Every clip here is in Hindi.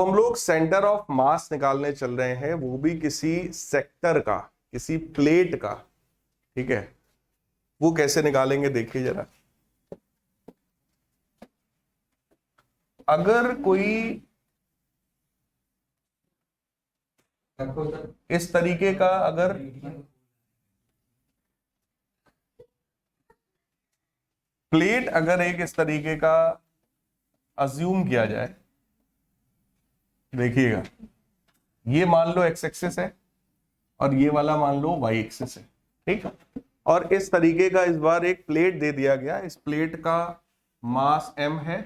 हम लोग सेंटर ऑफ मास निकालने चल रहे हैं, वो भी किसी सेक्टर का, किसी प्लेट का। ठीक है, वो कैसे निकालेंगे देखिए जरा। अगर कोई इस तरीके का, अगर प्लेट अगर एक इस तरीके का अज्यूम किया जाए, देखिएगा ये मान लो एक्स एक्सिस है और ये वाला मान लो वाई एक्सिस है। ठीक, और इस तरीके का इस बार एक प्लेट दे दिया गया, इस प्लेट का मास m है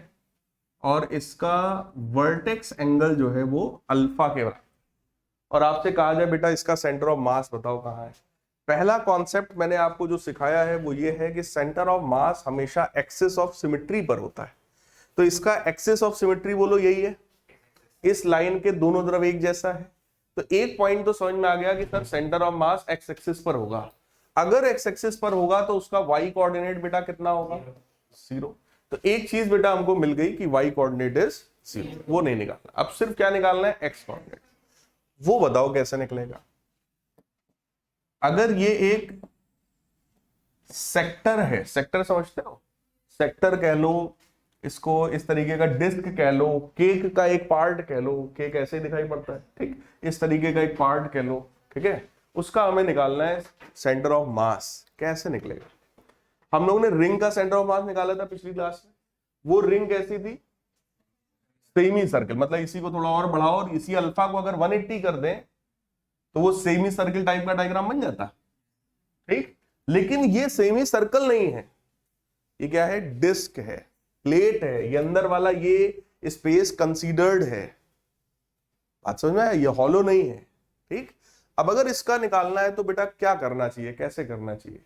और इसका वर्टेक्स एंगल जो है वो अल्फा के बराबर, और आपसे कहा जाए बेटा इसका सेंटर ऑफ मास बताओ कहाँ है। पहला कॉन्सेप्ट मैंने आपको जो सिखाया है वो ये है कि सेंटर ऑफ मास हमेशा एक्सिस ऑफ सिमेट्री पर होता है। तो इसका एक्सिस ऑफ सिमेट्री बोलो यही है, इस लाइन के दोनों तरफ एक जैसा है। तो एक पॉइंट तो समझ में आ गया कि sir centre of mass x axis पर होगा। अगर एक्स एक्सिस पर होगा तो उसका वाई कोऑर्डिनेट बेटा कितना होगा, 0। तो एक चीज बेटा हमको मिल गई कि वाई कोऑर्डिनेट इज 0, वो नहीं निकालना। अब सिर्फ क्या निकालना है, एक्स कोऑर्डिनेट। वो बताओ कैसे निकलेगा। अगर ये एक सेक्टर है, सेक्टर समझते हो, सेक्टर कह लो इसको, इस तरीके का डिस्क कह लो, केक का एक पार्ट कह लो, केक ऐसे ही दिखाई पड़ता है, ठीक, इस तरीके का एक पार्ट कह लो, ठीक है, उसका हमें निकालना है सेंटर ऑफ मास। कैसे निकलेगा? हम लोगों ने रिंग का सेंटर ऑफ मास निकाला था पिछली क्लास में। वो रिंग कैसी थी, सेमी सर्कल, मतलब इसी को थोड़ा और बढ़ाओ और इसी अल्फा को अगर 180 कर दें तो वो सेमी सर्कल टाइप का डायग्राम बन जाता। ठीक, लेकिन ये सेमी सर्कल नहीं है, ये क्या है, डिस्क है, प्लेट है, ये अंदर वाला ये स्पेस कंसीडर्ड है। बात समझ में आया, ये हॉलो नहीं है। ठीक, अब अगर इसका निकालना है तो बेटा क्या करना चाहिए, कैसे करना चाहिए?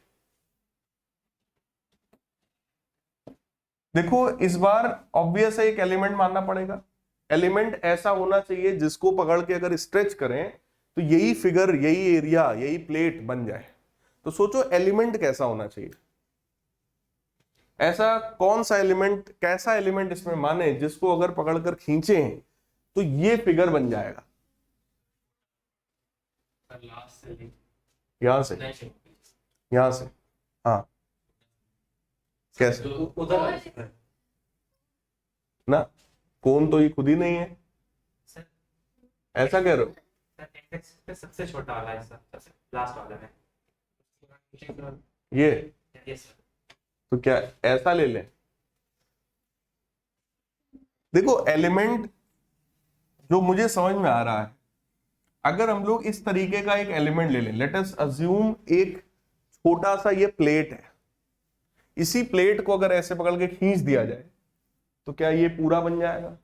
देखो इस बार ऑब्वियस है एक एलिमेंट मानना पड़ेगा। एलिमेंट ऐसा होना चाहिए जिसको पकड़ के अगर स्ट्रेच करें तो यही फिगर, यही एरिया, यही प्लेट बन जाए। तो सोचो एलिमेंट कैसा होना चाहिए, ऐसा कौन सा एलिमेंट, कैसा एलिमेंट इसमें माने जिसको अगर पकड़कर खींचे तो ये फिगर बन जाएगा। यहां से, यहां से, हाँ कैसे उधर ना, कौन तो ये खुद ही नहीं है, ऐसा कह रहे हो? सबसे छोटा वाला है सर, सबसे लास्ट वाला है ये यस सर। तो क्या ऐसा ले लें? देखो एलिमेंट जो मुझे समझ में आ रहा है, अगर हम लोग इस तरीके का एक एलिमेंट ले लें, लेट अस अज्यूम एक छोटा सा ये प्लेट है, इसी प्लेट को अगर ऐसे पकड़ के खींच दिया जाए तो क्या ये पूरा बन जाएगा?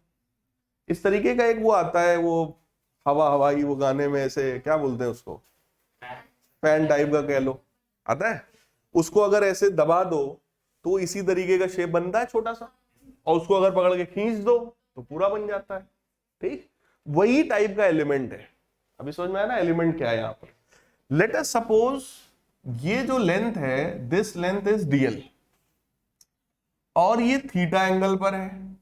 इस तरीके का एक वो आता है, वो हवा हवाई, वो गाने में ऐसे क्या बोलते हैं उसको, फैन टाइप का कह लो, आता है। उसको अगर ऐसे दबा दो तो इसी तरीके का शेप बनता है छोटा सा, और उसको अगर पकड़ के खींच दो तो पूरा बन जाता है। ठीक, वही टाइप का एलिमेंट है। अभी समझ में आया ना एलिमेंट क्या है यहां पर? लेट अस सपोज ये जो लेंथ है, दिस लेंथ इज डीएल, और ये थीटा एंगल पर है,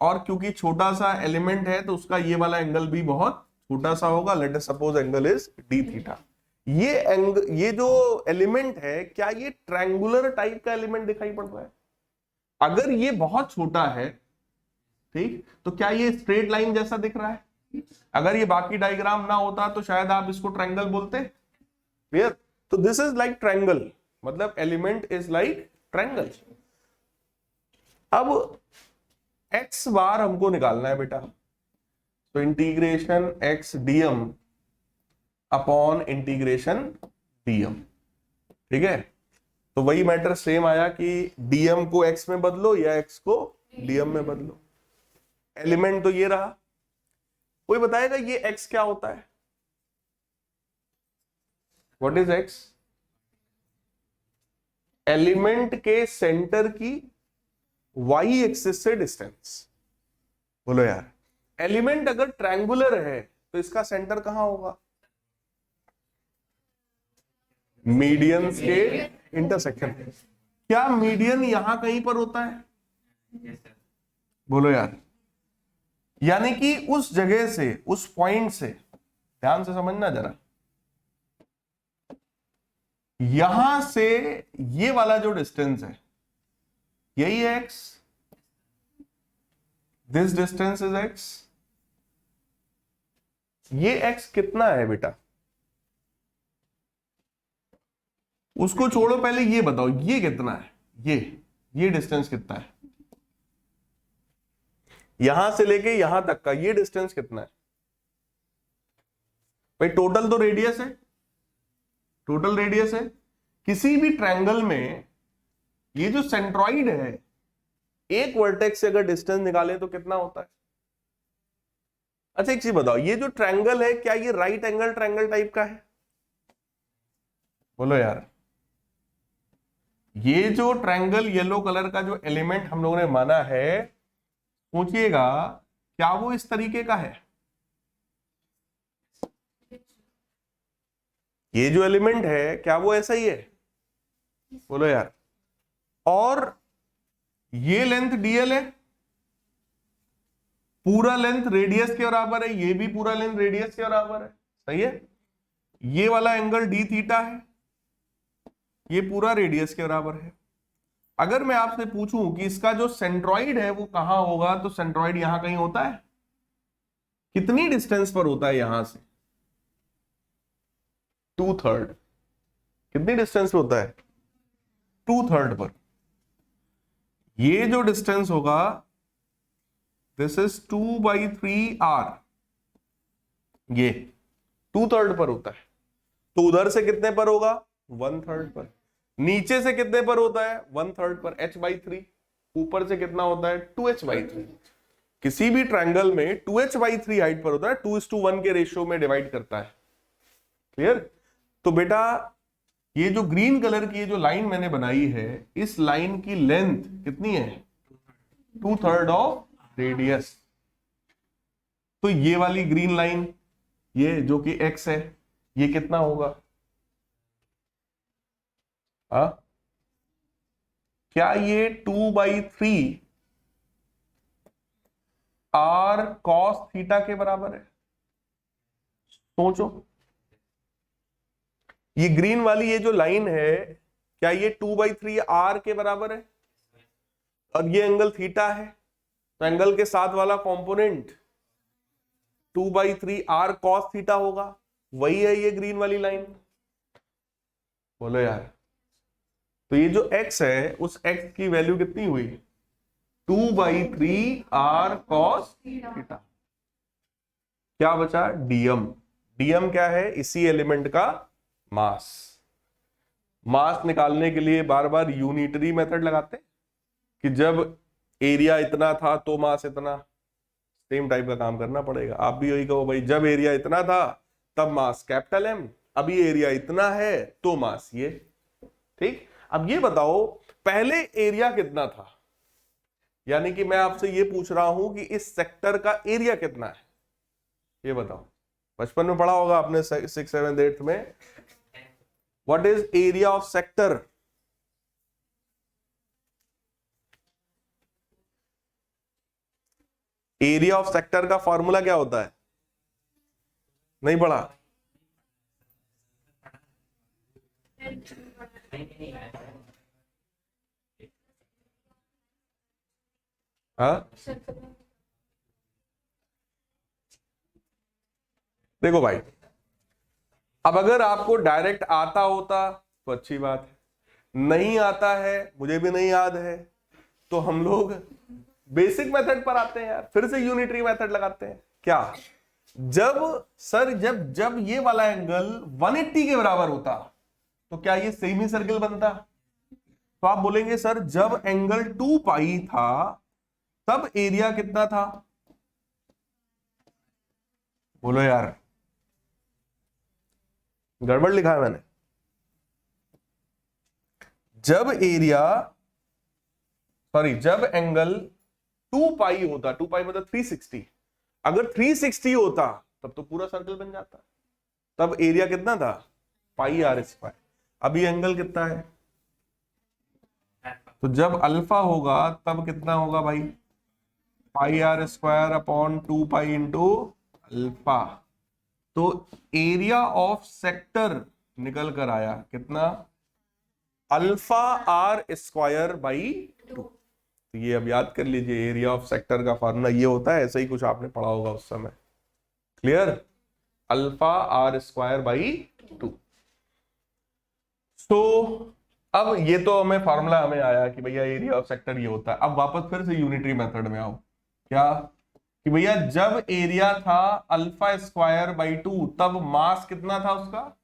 और क्योंकि छोटा सा एलिमेंट है तो उसका ये वाला एंगल भी बहुत छोटा सा होगा। Let us suppose angle is D theta. ये जो एलिमेंट है, क्या ये ट्रायंगुलर टाइप का एलिमेंट दिखाई पड़ रहा है? अगर ये बहुत छोटा है, ठीक, तो क्या ये स्ट्रेट लाइन जैसा दिख रहा है? अगर ये बाकी डायग्राम ना होता तो शायद आप इसको ट्रायंगल बोलते। क्लियर? तो दिस इज लाइक ट्रायंगल, मतलब एलिमेंट इज लाइक ट्रायंगल। अब एक्स बार हमको निकालना है बेटा, तो integration x DM upon integration DM. ठीक है, तो वही मैटर सेम आया कि डीएम को एक्स में बदलो या एक्स को डीएम में बदलो। एलिमेंट तो ये रहा। कोई बताएगा ये एक्स क्या होता है? What is x? एलिमेंट के सेंटर की वाई एक्सिस से डिस्टेंस। बोलो यार, एलिमेंट अगर ट्रायंगुलर है तो इसका सेंटर कहां होगा? मीडियंस के इंटरसेक्शन। क्या मीडियन यहां कहीं पर होता है? Yes sir. बोलो यार, यानी कि उस जगह से, उस पॉइंट से, ध्यान से समझना जरा, यहां से ये वाला जो डिस्टेंस है यही है x, this distance is x। ये x कितना है बेटा, उसको छोड़ो, पहले ये बताओ ये कितना है, ये डिस्टेंस कितना है, यहां से लेके यहां तक का ये डिस्टेंस कितना है भाई। टोटल तो रेडियस है, टोटल रेडियस है। किसी भी ट्रायंगल में ये जो सेंट्रॉइड है, एक वर्टेक्स से अगर डिस्टेंस निकाले तो कितना होता है। अच्छा एक चीज बताओ, ये जो ट्रायंगल है क्या ये राइट एंगल ट्रायंगल टाइप का है? बोलो यार। ये जो ट्रायंगल येलो कलर का जो एलिमेंट हम लोगों ने माना है, सोचिएगा क्या वो इस तरीके का है? ये जो एलिमेंट है क्या वो ऐसा ही है? बोलो यार। और ये लेंथ dl है, पूरा लेंथ रेडियस के बराबर है, ये भी पूरा लेंथ रेडियस के बराबर है, सही है। ये वाला एंगल d थीटा है, ये पूरा रेडियस के बराबर है। अगर मैं आपसे पूछूं कि इसका जो सेंट्रॉइड है वो कहां होगा, तो सेंट्रॉइड यहां कहीं होता है। कितनी डिस्टेंस पर होता है यहां से? 2/3। कितनी डिस्टेंस पे होता है? 2/3 पर। ये जो डिस्टेंस होगा दिस इज 2/3r, ये 2/3 पर होता है। तो उधर से कितने पर होगा? 1/3 पर। नीचे से कितने पर होता है? 1/3 पर, h/3। ऊपर से कितना होता है? 2h/3। किसी भी ट्रायंगल में 2h/3 हाइट पर होता है, 2:1 के रेशियो में डिवाइड करता है। क्लियर? तो बेटा ये जो ग्रीन कलर की ये जो लाइन मैंने बनाई है, इस लाइन की लेंथ कितनी है? 2/3 ऑफ रेडियस। तो ये वाली ग्रीन लाइन, ये जो कि x है, ये कितना होगा? क्या ये 2/3 r cos थीटा के बराबर है? सोचो, ये ग्रीन वाली ये जो लाइन है, क्या ये 2/3 r के बराबर है? और ये एंगल थीटा है, तो एंगल के साथ वाला कंपोनेंट 2/3 r cos थीटा होगा। वही है ये ग्रीन वाली लाइन। बोलो यार। तो ये जो x है, उस x की वैल्यू कितनी हुई? 2/3 r cos थीटा। क्या बचा? dm। dm क्या है? इसी एलिमेंट का मास। मास निकालने के लिए बार बार यूनिटरी मेथड लगाते हैं कि जब एरिया इतना था तो मास इतना, सेम टाइप का काम करना पड़ेगा। आप भी यही कहो भाई, जब एरिया इतना था तब मास कैपिटल M, अभी एरिया इतना है तो मास ये। ठीक। अब ये बताओ पहले एरिया कितना था, यानी कि मैं आपसे ये पूछ रहा हूं कि इस सेक्टर का एरिया कितना है, ये बताओ। बचपन में पढ़ा होगा आपने 6th 7th 8th में, what is area of sector? Area of sector का फॉर्मूला क्या होता है? नहीं पढ़ा? हाँ, देखो भाई, अब अगर आपको डायरेक्ट आता होता तो अच्छी बात है, नहीं आता है, मुझे भी नहीं याद है, तो हम लोग बेसिक मेथड पर आते हैं यार, फिर से यूनिटरी मेथड लगाते हैं। क्या? जब सर जब ये वाला एंगल 180 के बराबर होता तो क्या ये सेमी सर्कल बनता? तो आप बोलेंगे सर जब एंगल 2π था तब एरिया कितना था? बोलो यार, गड़बड़ लिखा है मैंने। जब जब एंगल 2π होता, 2π मतलब 360, अगर 360 होता तब तो पूरा सर्कल बन जाता। तब एरिया कितना था? πr²। अभी एंगल कितना है? तो जब अल्फा होगा तब कितना होगा भाई? Pi R square upon 2 pi into alpha. तो एरिया ऑफ सेक्टर निकल कर आया कितना, अल्फा आर स्क्वायर बाई 2। तो ये अब याद कर लीजिए, एरिया ऑफ सेक्टर का फॉर्मूला ये होता है, ऐसे ही कुछ आपने पढ़ा होगा उस समय। Clear, alpha R square by 2। तो अब ये तो हमें फॉर्मूला हमें आया कि भैया एरिया ऑफ सेक्टर ये होता है। अब वापस फिर से यूनिटरी मेथड में आओ, क्या कि भैया जब एरिया था अल्फा स्क्वायर बाई 2 तब मास कितना था उसका,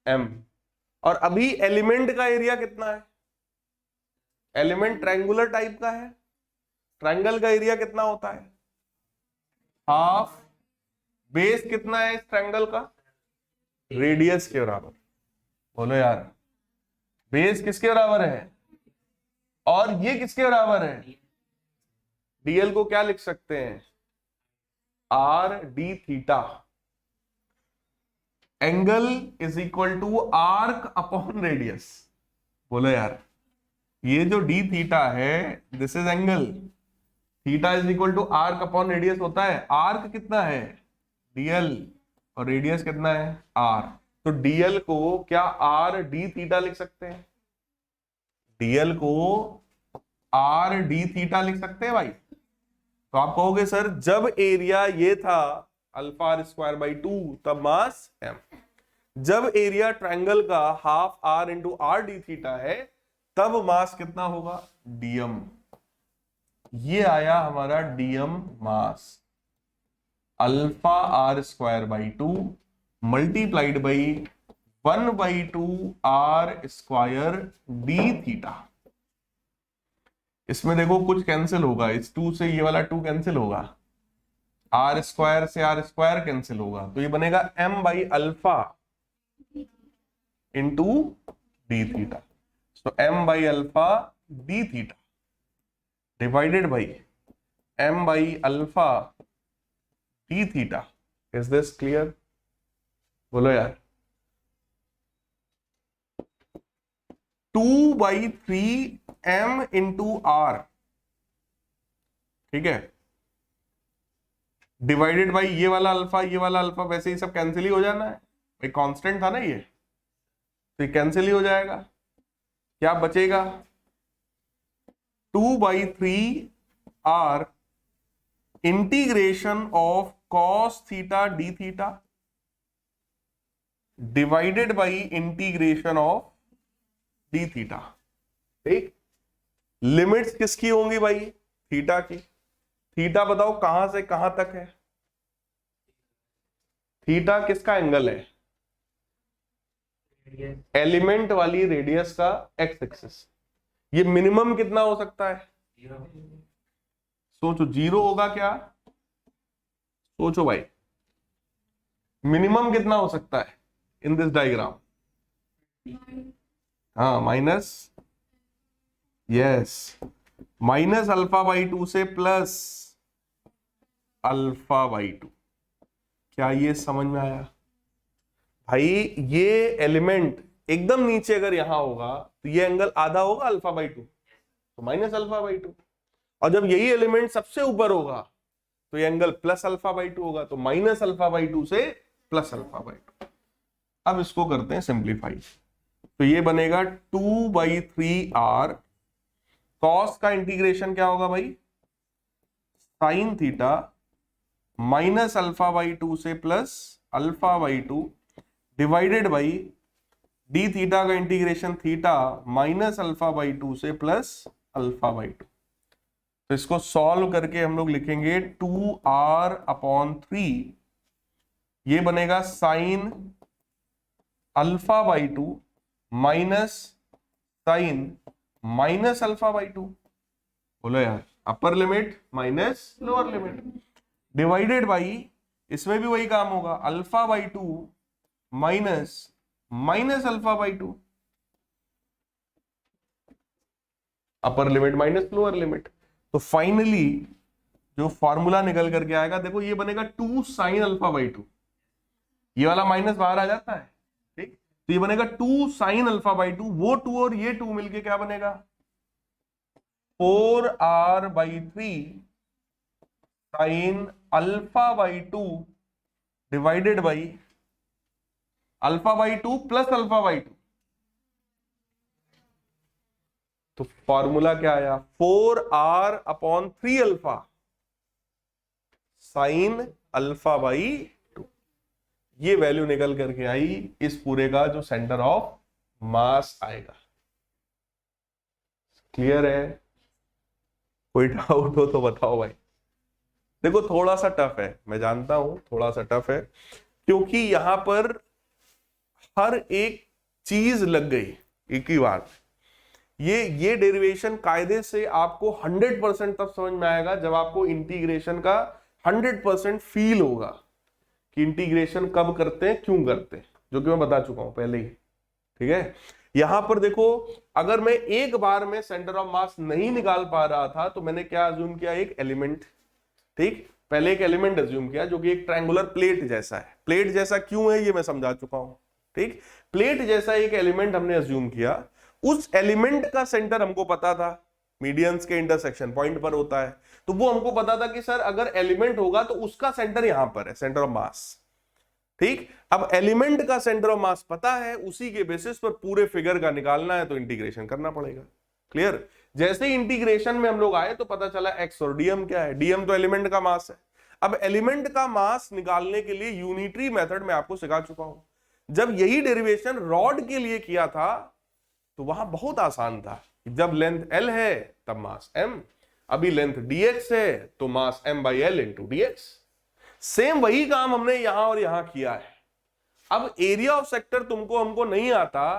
m। और अभी एलिमेंट का एरिया कितना है, एलिमेंट ट्रायंगुलर टाइप का है, ट्रायंगल का एरिया कितना होता है, हाफ। बेस कितना है इस ट्रायंगल का, रेडियस के बराबर। बोलो यार, बेस किसके बराबर है और ये किसके बराबर है, डीएल को क्या लिख सकते हैं, R D theta. Angle is equal to arc upon radius. बोलो यार, ये जो डी थीटा है this is angle, theta is equal to arc upon radius होता है। आर्क कितना है, डीएल, और रेडियस कितना है, आर। तो डीएल को क्या आर डी थीटा लिख सकते हैं, डीएल को आर डी थीटा लिख सकते हैं भाई। तो आप कहोगे सर जब एरिया ये था अल्फा आर स्क्वायर बाई 2 तब मास m। जब एरिया ट्रायंगल का half R into R D theta है तब मास कितना होगा, डीएम। ये आया हमारा DM mass, alpha R square by 2 multiplied by 1/2 R square D theta. इसमें देखो कुछ कैंसिल होगा, इस 2 से ये वाला 2 कैंसिल होगा, आर स्क्वायर से आर स्क्वायर कैंसिल होगा, तो ये बनेगा m by alpha into D theta. तो m by alpha D theta divided by m by alpha D theta. Is this clear, बोलो यार। 2/3 m इंटू आर, ठीक है, डिवाइडेड बाई ये वाला अल्फा, ये वाला अल्फा, वैसे ही सब कैंसिल ही हो जाना है भाई, कांस्टेंट था ना ये, तो ये कैंसिल ही हो जाएगा। क्या बचेगा, 2/3 R integration of cos theta D theta divided by integration of D theta. ठीक, लिमिट्स किसकी होंगी भाई, थीटा की। थीटा बताओ कहां से कहां तक है, थीटा किसका एंगल है, एलिमेंट वाली रेडियस का एक्स एक्सिस। ये मिनिमम कितना हो सकता है, सोचो, 0 होगा क्या, सोचो भाई, मिनिमम कितना हो सकता है इन दिस डायग्राम, हाँ minus, yes, minus alpha by 2 से प्लस अल्फा बाई 2। क्या ये समझ में आया भाई, ये एलिमेंट एकदम नीचे अगर यहां होगा तो ये एंगल आधा होगा अल्फा बाई 2, तो माइनस अल्फा बाई 2। और जब यही एलिमेंट सबसे ऊपर होगा तो ये एंगल प्लस अल्फा बाई 2 होगा, तो माइनस अल्फा बाई 2 से प्लस अल्फा बाई 2। अब इसको करते हैं सिंप्लीफाई, तो ये बनेगा 2/3 आर, कॉस का इंटीग्रेशन क्या होगा भाई, sine theta minus alpha by 2 से plus alpha by 2 divided by D theta का integration theta minus alpha by 2 से प्लस अल्फा बाई 2। तो इसको सॉल्व करके हम लोग लिखेंगे 2r अपॉन 3, ये बनेगा sine alpha by 2 minus sine minus alpha by 2। बोलो यार, upper limit minus lower limit divided by, इसमें भी वही काम होगा, alpha by 2 minus minus alpha by 2, upper limit minus lower limit. तो फाइनली जो फॉर्मूला निकल करके आएगा, देखो ये बनेगा 2 साइन अल्फा बाई 2, ये वाला माइनस बाहर आ जाता है, ठीक, तो ये बनेगा 2 साइन अल्फा बाई 2, वो 2 और ये 2 मिलके क्या बनेगा, 4r/3 sign alpha by 2 divided by alpha by 2 plus alpha by 2। तो फॉर्मूला क्या आया, 4r upon 3 alpha sign alpha by 2। ये वैल्यू निकल करके आई इस पूरे का जो सेंटर ऑफ मास आएगा। क्लियर है? कोई डाउट हो तो बताओ भाई। देखो थोड़ा सा टफ है, मैं जानता हूं थोड़ा सा टफ है, क्योंकि यहां पर हर एक चीज लग गई एक ही बार। ये डेरिवेशन कायदे से आपको 100% तब समझ में आएगा जब आपको इंटीग्रेशन का 100% फील होगा कि इंटीग्रेशन कब करते हैं, क्यों करते हैं, जो कि मैं बता चुका हूं पहले ही। ठीक है, यहां पर देखो, अगर मैं एक बार में सेंटर ऑफ मास नहीं निकाल पा रहा था तो मैंने क्या अज्यूम किया, एक एलिमेंट। ठीक, पहले एक एलिमेंट अज्यूम किया जो कि एक ट्रायंगुलर प्लेट जैसा है। प्लेट जैसा क्यों है ये मैं समझा चुका हूं। ठीक, प्लेट जैसा एक एलिमेंट हमने अज्यूम किया, उस एलिमेंट का सेंटर हमको पता था, मीडियंस के इंटरसेक्शन पॉइंट पर होता है, तो वो हमको पता था कि सर अगर एलिमेंट होगा तो उसका सेंटर यहां पर है, सेंटर ऑफ मास। ठीक, अब एलिमेंट का सेंटर ऑफ मास पता है, उसी के बेसिस पर पूरे फिगर का निकालना है तो इंटीग्रेशन करना पड़ेगा। क्लियर? जैसे ही इंटीग्रेशन में हम लोग आए तो पता चला एक्स और डीएम क्या है। डीएम तो एलिमेंट का मास है। अब एलिमेंट का मास निकालने के लिए यूनिटरी मेथड में आपको सिखा चुका हूं। जब यही डेरिवेशन रॉड के लिए किया था तो वहां बहुत आसान था। जब लेंथ एल है तब मास एम, अभी लेंथ dx है तो मास m by L into dx। Same वही काम हमने यहां और यहां किया है। अब एरिया ऑफ सेक्टर तुमको हमको नहीं आता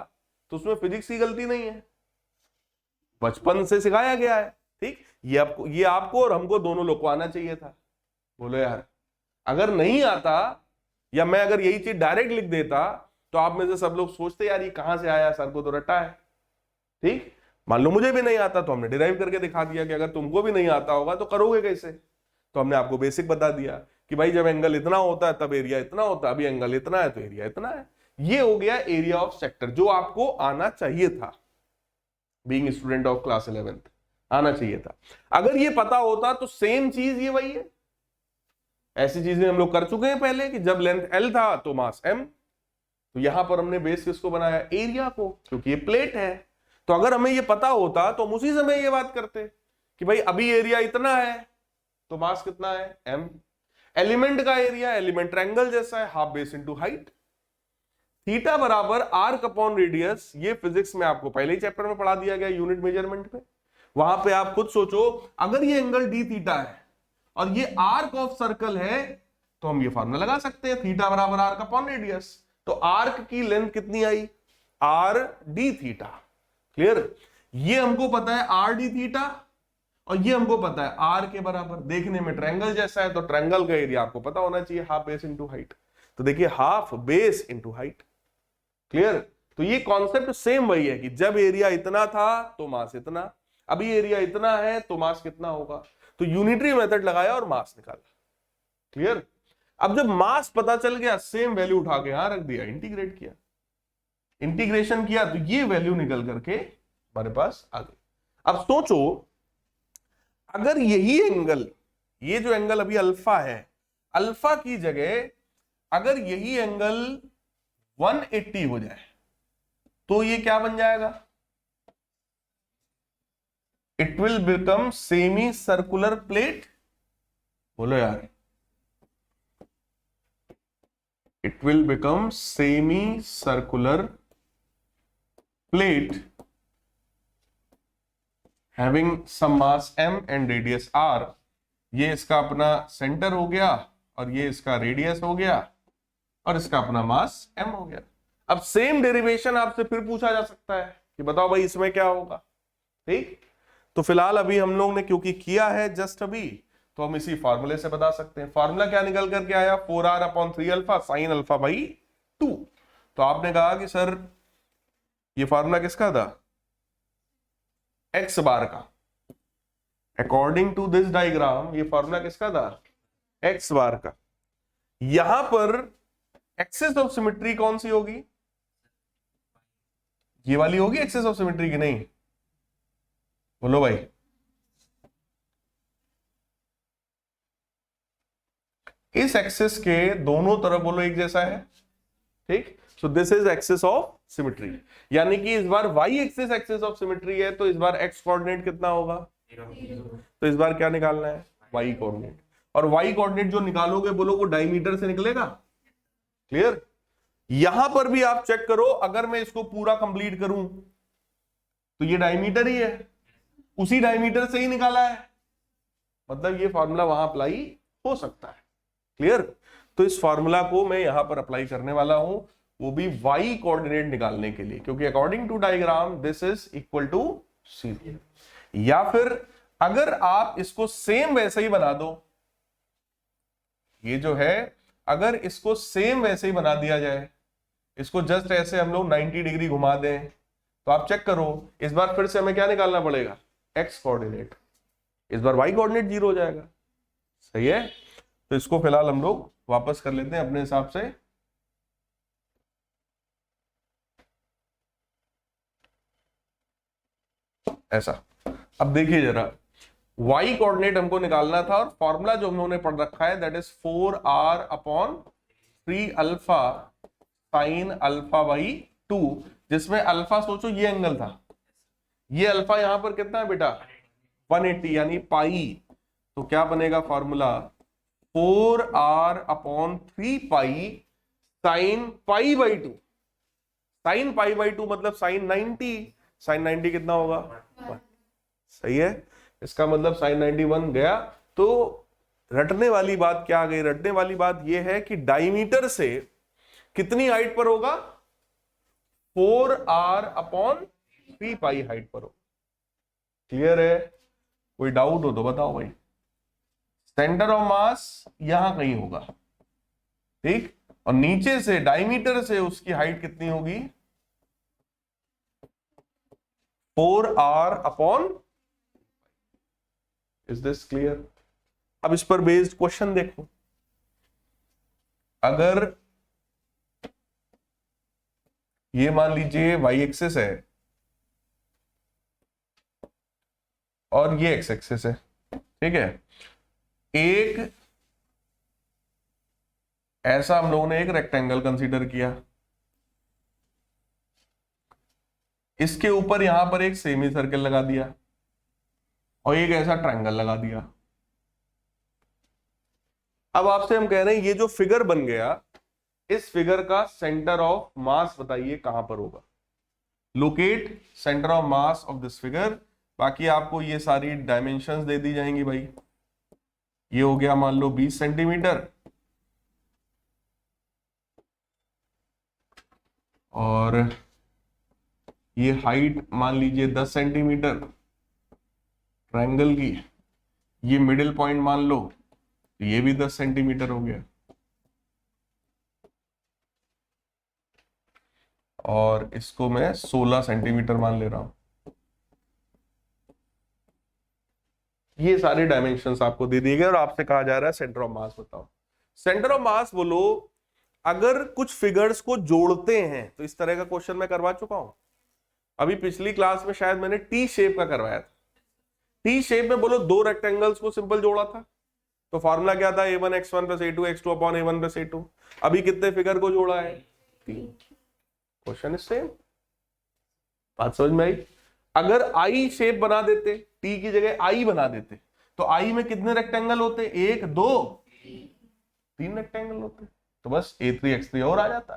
तो उसमें फिजिक्स की गलती नहीं है, बचपन से सिखाया गया है। ठीक, ये आपको और हमको दोनों लोग को आना चाहिए था। बोलो यार, अगर नहीं आता या मैं अगर यही चीज डायरेक्ट लिख देता तो आप में से सब लोग सोचते यार ये कहां से आया, सर को तो रटा है। ठीक, मान लो मुझे भी नहीं आता तो हमने डिराइव करके दिखा दिया कि अगर तुमको भी नहीं आता होगा तो करोगे कैसे। तो हमने आपको बेसिक बता दिया कि भाई जब एंगल इतना होता है तब एरिया इतना होता है, अभी एंगल इतना है तो एरिया इतना है। ये हो गया एरिया ऑफ सेक्टर, जो आपको आना चाहिए था, being student of class 11th आना चाहिए था। अगर ये पता होता तो सेम चीज ये वही है। ऐसी चीजें हम लोग कर चुके हैं पहले कि जब लेंथ एल था तो मास एम, तो यहां पर हमने बेस किसको बनाया, एरिया को, क्योंकि ये प्लेट है। तो अगर हमें ये पता होता तो हम उसी समय ये बात करते कि भाई अभी एरिया इतना है तो मास कितना है, एम। एलिमेंट का एरिया, एलिमेंट ट्रायंगल जैसा है, half base into height. Theta बराबर आर्क अपॉन रेडियस, ये फिजिक्स में आपको पहले ही चैप्टर में पढ़ा दिया गया यूनिट मेजरमेंट में। वहां पे आप खुद सोचो, अगर ये एंगल डी थीटा है और ये आर्क ऑफ सर्कल है तो हम ये फॉर्मूला लगा सकते हैं, थीटा बराबर आर्क अपॉन रेडियस। तो आर्क की लेंथ कितनी आई, आर डी थीटा। क्लियर? ये हमको पता है आर डी थीटा और ये हमको पता है आर के बराबर। देखने में ट्रायंगल जैसा है तो ट्रायंगल का एरिया आपको पता होना चाहिए, हाफ बेस इंटू हाइट। तो देखिए half base into height. Clear? तो ये कॉन्सेप्ट सेम वही है कि जब एरिया इतना था तो मास इतना, अभी एरिया इतना है तो मास कितना होगा। तो यूनिटरी मेथड लगाया और मास निकाला। क्लियर? अब जब मास पता चल गया, सेम वैल्यू उठा के यहां रख दिया, इंटीग्रेट किया, इंटीग्रेशन किया तो ये वैल्यू निकल करके हमारे पास आ गई। अब सोचो, अगर यही एंगल, ये जो एंगल अभी अल्फा है, अल्फा की जगह अगर यही एंगल 180 हो जाए तो ये क्या बन जाएगा, it will become semi circular plate. बोलो यार, it will become semi-circular plate having some mass m and radius r। ये इसका अपना सेंटर हो गया और ये इसका रेडियस हो गया और इसका अपना मास m हो गया। अब सेम डेरिवेशन आपसे फिर पूछा जा सकता है कि बताओ भाई इसमें क्या होगा। ठीक, तो फिलहाल अभी हम लोग ने क्योंकि किया है जस्ट अभी, तो हम इसी फॉर्मूले से बता सकते हैं। फॉर्मूला क्या निकल करके आया, 4r upon 3 alpha sign alpha by 2। तो आपने कहा कि सर ये फॉर्मूला किसका था, एक्स बार का। अकॉर्डिंग टू दिस डायग्राम ये फॉर्मूला किसका था, एक्स बार का। यहां पर एक्सेस ऑफ सिमेट्री कौन सी होगी, ये वाली होगी एक्सेस ऑफ सिमेट्री की नहीं, बोलो भाई। इस एक्सिस के दोनों तरफ बोलो एक जैसा है, ठीक। So this is axis of symmetry, यानी कि इस बार Y axis axis of symmetry है, तो इस बार एक्स कोऑर्डिनेट कितना होगा, तो इस बार क्या निकालना है, वाई कोऑर्डिनेट। और वाई कोऑर्डिनेट जो निकालोगे बोलो वो डायमीटर से निकलेगा, क्लियर। यहां पर भी आप चेक करो, अगर मैं इसको पूरा कंप्लीट करूं तो ये डायमीटर ही है, उसी डायमीटर से ही निकाला है, मतलब ये फॉर्मूला वहां अप्लाई हो सकता है, क्लियर। तो इस फॉर्मूला को मैं यहां पर अप्लाई करने वाला हूं, वो भी वाई कोऑर्डिनेट निकालने के लिए, क्योंकि according to diagram this is equal to C. या फिर अगर आप इसको सेम वैसे ही बना दो, ये जो है अगर इसको सेम वैसे ही बना दिया जाए, इसको जस्ट ऐसे हम लोग 90 डिग्री घुमा दें, तो आप चेक करो इस बार फिर से हमें क्या निकालना पड़ेगा, एक्स कोऑर्डिनेट। इस बार वाई कोऑर्डिनेट 0 हो जाएगा, सही है। तो इसको फिलहाल हम लोग वापस कर लेते हैं अपने हिसाब से। ऐसा, अब देखिए जरा, y कोऑर्डिनेट हमको निकालना था और फॉर्मूला जो हमने पढ़ रखा है that is 4r upon 3 alpha sign alpha by 2, जिसमें अल्फा सोचो ये एंगल था, ये अल्फा यहां पर कितना है बेटा 180 यानी पाई, तो क्या बनेगा formula 4r upon 3 pi sine pi by 2, sine pi by 2 मतलब साइन 90, साइन 90 कितना होगा 1, सही है। इसका मतलब साइन 91 गया। तो रटने वाली बात क्या आ गई, रटने वाली बात यह है कि डायमीटर से कितनी हाइट पर होगा, 4r अपॉन 3 पाई हाइट पर होगा, क्लियर है। कोई डाउट हो तो बताओ भाई। सेंटर ऑफ मास यहां कहीं होगा, ठीक, और नीचे से डायमीटर से उसकी हाइट कितनी होगी, 4r upon, is this clear. अब इस पर बेस्ड क्वेश्चन देखो, अगर ये मान लीजिए वाई एक्सिस है और ये एक्स एक्सिस है, ठीक है, एक ऐसा हम लोगों ने एक रेक्टेंगल कंसीडर किया, इसके ऊपर यहां पर एक सेमी सर्कल लगा दिया और एक ऐसा ट्रायंगल लगा दिया। अब आपसे हम कह रहे हैं ये जो फिगर बन गया, इस फिगर का सेंटर ऑफ मास बताइए कहां पर होगा, locate centre of mass of this figure. बाकी आपको ये सारी डायमेंशंस दे दी जाएंगी भाई। ये हो गया मान लो 20 सेंटीमीटर, और ये हाइट मान लीजिए 10 सेंटीमीटर ट्रायंगल की, ये मिडिल पॉइंट मान लो, ये भी 10 सेंटीमीटर हो गया, और इसको मैं 16 सेंटीमीटर मान ले रहा हूं। ये सारे डायमेंशंस आपको दे दिए गए और आपसे कहा जा रहा है सेंटर ऑफ मास बताओ। सेंटर ऑफ मास बोलो, अगर कुछ फिगर्स को जोड़ते हैं तो इस तरह का क्वेश्चन मैं करवा चुका हूं, अभी पिछली क्लास में शायद मैंने टी शेप का करवाया था। टी शेप में बोलो दो रेक्टेंगल्स को सिंपल जोड़ा था, तो फॉर्मूला क्या था, a1 x1 plus a2 x2 upon a1 plus a2। अभी कितने फिगर को जोड़ा है, 3। क्वेश्चन इज सेम, बात समझ में आई। अगर आई शेप बना देते, टी की जगह आई बना देते, तो आई में कितने रेक्टेंगल होते, 1 2 3 रेक्टेंगल होते, तो बस a3 x3 और आ जाता।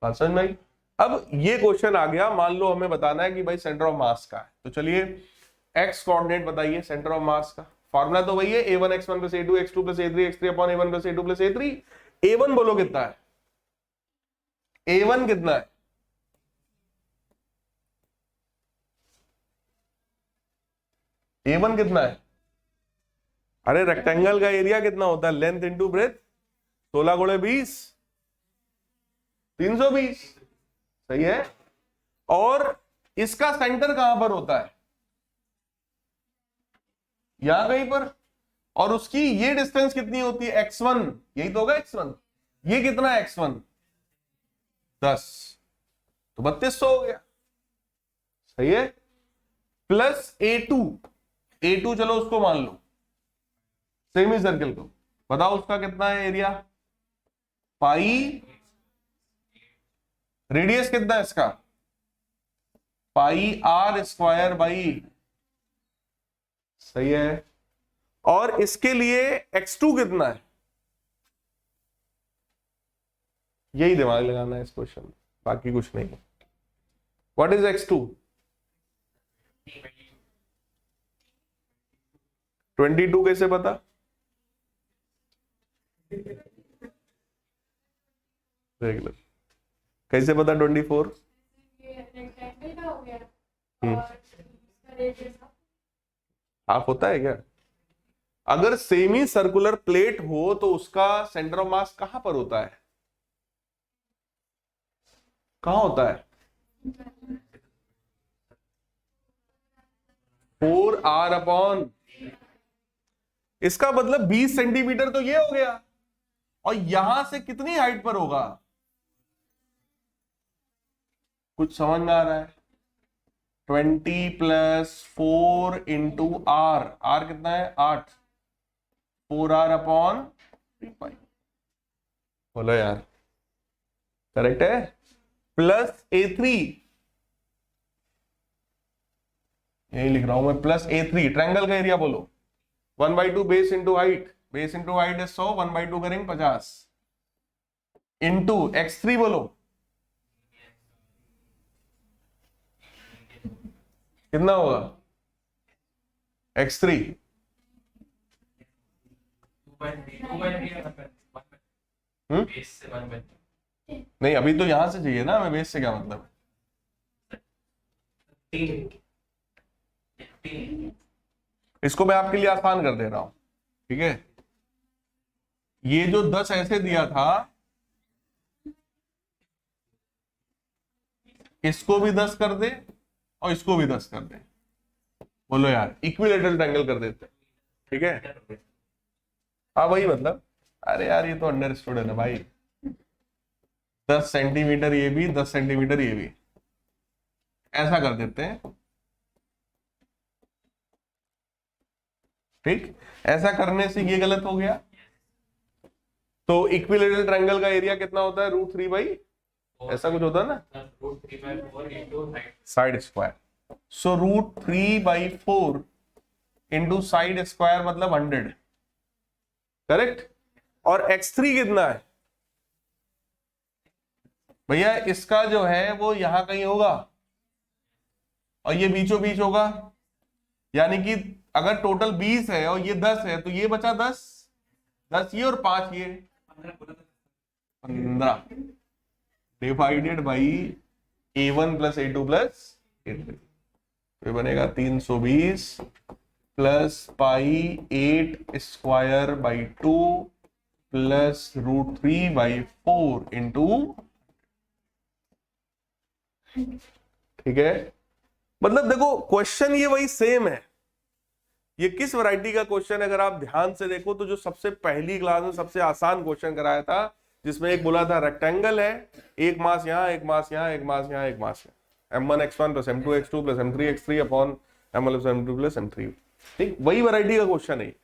बात समझ में आई। अब ये क्वेश्चन आ गया, मान लो हमें बताना है कि भाई सेंटर ऑफ मास का है, तो चलिए एक्स कोऑर्डिनेट बताइए सेंटर ऑफ मास का। फॉर्मूला तो वही है, a1 x1 plus a2 x2 plus a3 x3 upon a1 plus a2 plus a3। a1 बोलो कितना है, a1 कितना है, a1 कितना है, अरे रेक्टेंगल का एरिया कितना होता है, लेंथ इंटू ब्रेथ, 16 गुणे 20 320, सही है। और इसका सेंटर कहां पर होता है, यहां कहीं पर, और उसकी ये डिस्टेंस कितनी होती है, x1, यही तो होगा x1, ये कितना है x1 10, तो 3200 हो गया, सही है। प्लस a2 चलो उसको मान लो सेमी सर्कल को, बताओ उसका कितना है एरिया, पाई, रेडियस कितना है इसका, पाई आर स्क्वायर बाई, सही है। और इसके लिए x2 कितना है, यही दिमाग लगाना है इस क्वेश्चन में, बाकी कुछ नहीं। What is x2? 22 कैसे पता, देख लो कैसे पता 24? हाफ होता है क्या? अगर सेमी सर्कुलर प्लेट हो तो उसका सेंटर ऑफ मास कहां पर होता है, कहां होता है, 4r/, इसका मतलब 20 सेंटीमीटर तो ये हो गया, और यहां से कितनी हाइट पर होगा, कुछ समझ में आ रहा है, 20 + 4 × r, r कितना है 8, 4r/3π, बोलो यार करेक्ट है, प्लस A3, यही लिख रहा हूं मैं, प्लस A3, ट्रायंगल का एरिया बोलो, 1/2 base into height, base into height है 100, 1/2 करेंगे 50, इंटू x3 बोलो, कितना होगा x3, नहीं अभी तो यहां से चाहिए ना, मैं बेस से क्या मतलब, इसको मैं आपके लिए आसान कर दे रहा हूं, ठीक है। ये जो 10 ऐसे दिया था, इसको भी 10 कर दे और इसको भी 10 कर दे, बोलो यार इक्विलेटरल ट्रायंगल कर देते, ठीक है। हाँ वही मतलब, अरे यार ये तो अंडरस्टूड है ना भाई, 10 सेंटीमीटर ये भी, 10 सेंटीमीटर ये भी, ऐसा कर देते हैं, ठीक। ऐसा करने से ये गलत हो गया, तो इक्विलेटरल ट्रायंगल का एरिया कितना होता है, √3/, ऐसा कुछ होता है ना, साइड स्क्वायर, सो √3/4 इंटू साइड स्क्वायर मतलब 100, करेक्ट। और x3 कितना है भैया, इसका जो है वो यहां कहीं होगा और ये बीचों बीच होगा, यानी कि अगर टोटल 20 है और ये 10 है तो ये बचा 10, 10 ये और 5 ये 15, divided by A1 + A2 + A3, तो बनेगा 320 + π8²/2 + √3/4 इंटू, ठीक है। मतलब देखो क्वेश्चन ये वही सेम है, ये किस वैरायटी का क्वेश्चन है, अगर आप ध्यान से देखो तो जो सबसे पहली क्लास में सबसे आसान क्वेश्चन कराया था, जिसमें एक बोला था रेक्टेंगल है, एक मास यहां, एक मास यहां, एक मास यहां, एक मास यहां, m1x1 + m2x2 + m3x3 upon m1 + m2 + m3, ठीक, वही वैरायटी का क्वेश्चन है,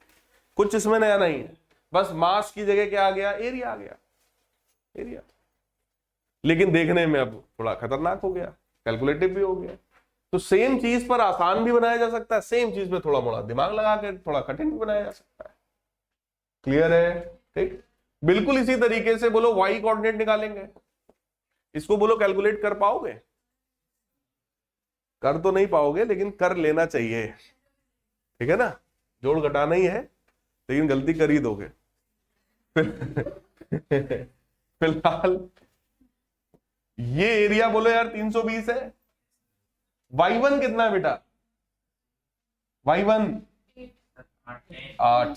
कुछ इसमें नया नहीं है, बस मास की जगह क्या आ गया, एरिया आ गया, एरिया, लेकिन देखने में अब थोड़ा खतरनाक हो गया, कैलकुलेटिव भी हो गया। तो सेम चीज पर आसान भी बनाया जा सकता है, सेम चीज पे थोड़ा मोड़ा दिमाग लगा के थोड़ा कठिन भी बनाया जा सकता है, क्लियर है, ठीक। बिल्कुल इसी तरीके से बोलो y कोऑर्डिनेट निकालेंगे, इसको बोलो कैलकुलेट कर पाओगे, कर तो नहीं पाओगे लेकिन कर लेना चाहिए, ठीक है ना, जोड़ घटाना ही है, लेकिन गलती कर ही दोगे। फिलहाल ये एरिया बोलो यार 320 है, y1 कितना है बेटा, y1 8,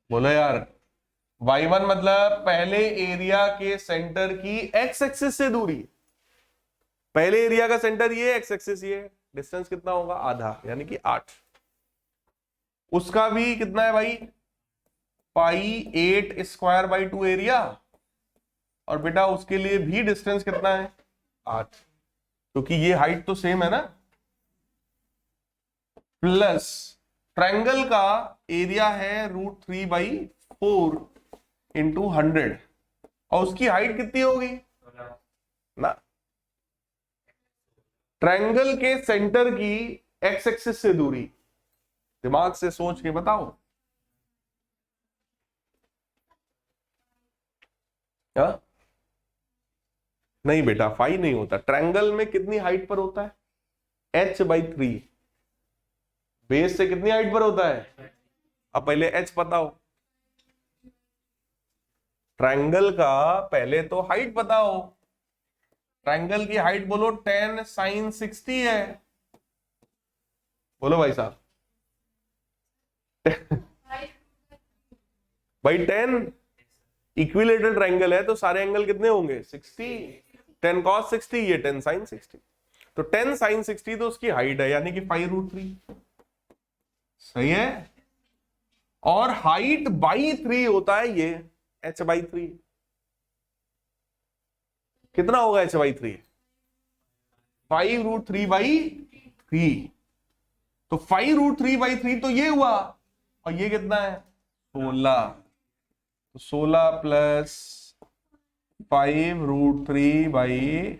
बोलो यार y1 मतलब पहले एरिया के सेंटर की x एक्सिस से दूरी, पहले एरिया का सेंटर ये, x एक्सिस ये, डिस्टेंस कितना होगा, आधा, यानी कि 8, उसका भी कितना है भाई, π8² एरिया, और बेटा उसके लिए भी डिस्टेंस कितना है 8, क्योंकि ये हाइट तो सेम है ना, प्लस ट्रायंगल का एरिया है √3/4 इंटू 100 और उसकी हाइट कितनी होगी ना? ट्रायंगल के सेंटर की एक्स एक्सिस से दूरी, दिमाग से सोच के बताओ। क्या? नहीं बेटा, 5 नहीं होता। ट्रायंगल में कितनी हाइट पर होता है? h/3। बेस से कितनी हाइट पर होता है? अब पहले h बताओ। ट्रायंगल का पहले तो हाइट बताओ। ट्रायंगल की हाइट बोलो 10 sin 60 है। बोलो भाई साहब। भाई 10 इक्विलेटरल ट्रायंगल है तो सारे एंगल कितने होंगे? 60। 10 cos 60, ये 10 sin 60। तो 10 sin 60 तो उसकी हाइट है, यानी कि 5√3। सही है। और हाइट बाई 3 होता है ये h/3। कितना होगा h/3? 5√3/3। तो 5√3/3 तो ये हुआ, और ये कितना है? 16। तो 16 plus 5√3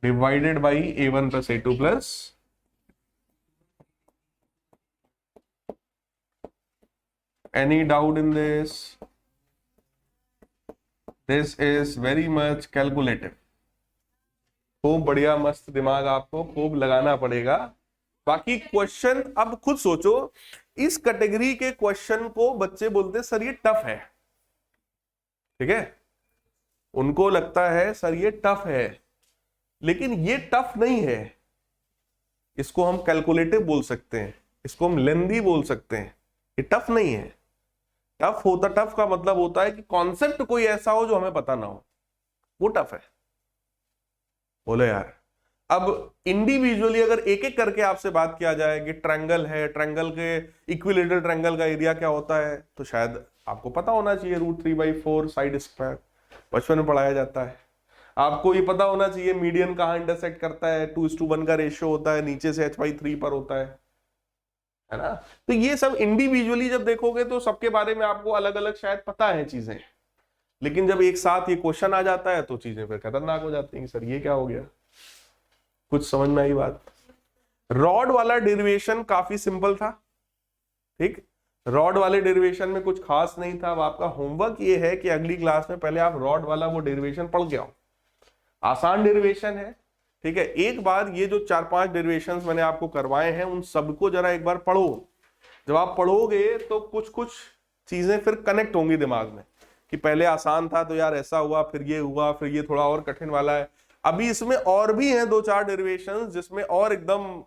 divided by a1 plus a2 plus. Any doubt in this? This is very much calculative. खूब बढ़िया, मस्त दिमाग आपको खूब लगाना पड़ेगा। बाकी क्वेश्चन अब खुद सोचो, इस कैटेगरी के क्वेश्चन को बच्चे बोलते सर ये टफ है। ठीक है, उनको लगता है सर ये टफ है, लेकिन ये टफ नहीं है। इसको हम कैलकुलेटिव बोल सकते हैं, इसको हम लेंदी बोल सकते हैं। ये टफ नहीं है। टफ का मतलब होता है कि कॉन्सेप्ट कोई ऐसा हो जो हमें पता ना हो, वो टफ है। बोले यार, अब इंडिविजुअली अगर एक एक करके आपसे बात किया जाए कि ट्रायंगल है, ट्रायंगल के इक्विलेटरल ट्रायंगल का एरिया क्या होता है, तो शायद आपको पता होना चाहिए √3/4 साइड स्क्वायर, बचपन में पढ़ाया जाता है। आपको ये पता होना चाहिए मीडियन कहाँ इंटरसेक्ट करता है, 2:1 का रेशियो होता है, नीचे से h/3 पर होता है ना। तो ये सब इंडिविजुअली जब देखोगे तो सबके बारे में आपको अलग अलग शायद पता है चीजें, लेकिन जब एक साथ ये क्वेश्चन आ जाता है तो चीजें फिर खतरनाक हो जाती हैं। सर ये क्या हो गया? कुछ समझ में आई बात? रॉड वाला डेरिवेशन काफी सिंपल था। ठीक, रॉड वाले डेरिवेशन में कुछ खास नहीं था। अब आपका होमवर्क ये है कि अगली क्लास में पहले आप रॉड वाला वो डेरिवेशन पढ़ के आओ। आसान डेरिवेशन है। ठीक है, एक बार ये जो 4-5 डेरिवेशंस मैंने आपको करवाए हैं उन सबको जरा एक बार पढ़ो। जब आप पढ़ोगे तो कुछ कुछ चीजें फिर कनेक्ट होंगी दिमाग में कि पहले आसान था तो यार ऐसा हुआ, फिर ये हुआ, फिर ये थोड़ा और कठिन वाला है। अभी इसमें और भी हैं 2-4 डेरिवेशंस जिसमें और एकदम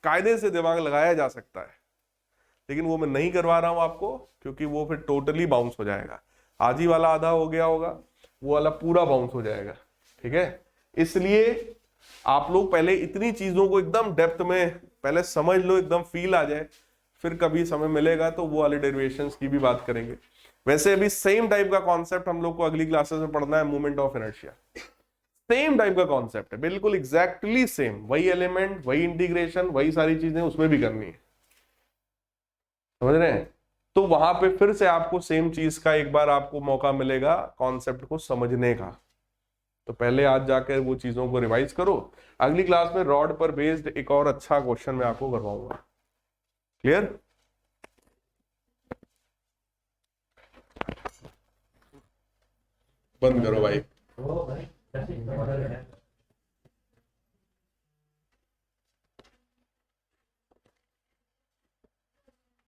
कायदे से दिमाग लगाया जा सकता है, लेकिन वो मैं नहीं करवा रहा हूं आपको, क्योंकि वो फिर टोटली बाउंस हो जाएगा। आज ही वाला आधा हो गया होगा, वो वाला पूरा बाउंस हो जाएगा। ठीक है, इसलिए आप लोग पहले इतनी चीजों को एकदम डेप्थ में पहले समझ लो, एकदम फील आ जाए, फिर कभी समय मिलेगा तो वो वाले डेरिवेशंस की भी बात करेंगे। वैसे अभी सेम टाइप का कॉन्सेप्ट हम लोग को अगली क्लासेस में पढ़ना है, movement of inertia. Same type का कॉन्सेप्ट है, बिल्कुल एग्जैक्टली सेम, वही एलिमेंट, वही इंटीग्रेशन, वही सारी चीजें उसमें भी करनी है। समझ रहे हैं? तो वहां पे फिर से आपको सेम चीज का एक बार आपको मौका मिलेगा कॉन्सेप्ट को समझने का। तो पहले आज जाकर वो चीजों को रिवाइज करो। अगली क्लास में रॉड पर बेस्ड एक और अच्छा क्वेश्चन मैं आपको करवाऊंगा। क्लियर? बंद करो भाई।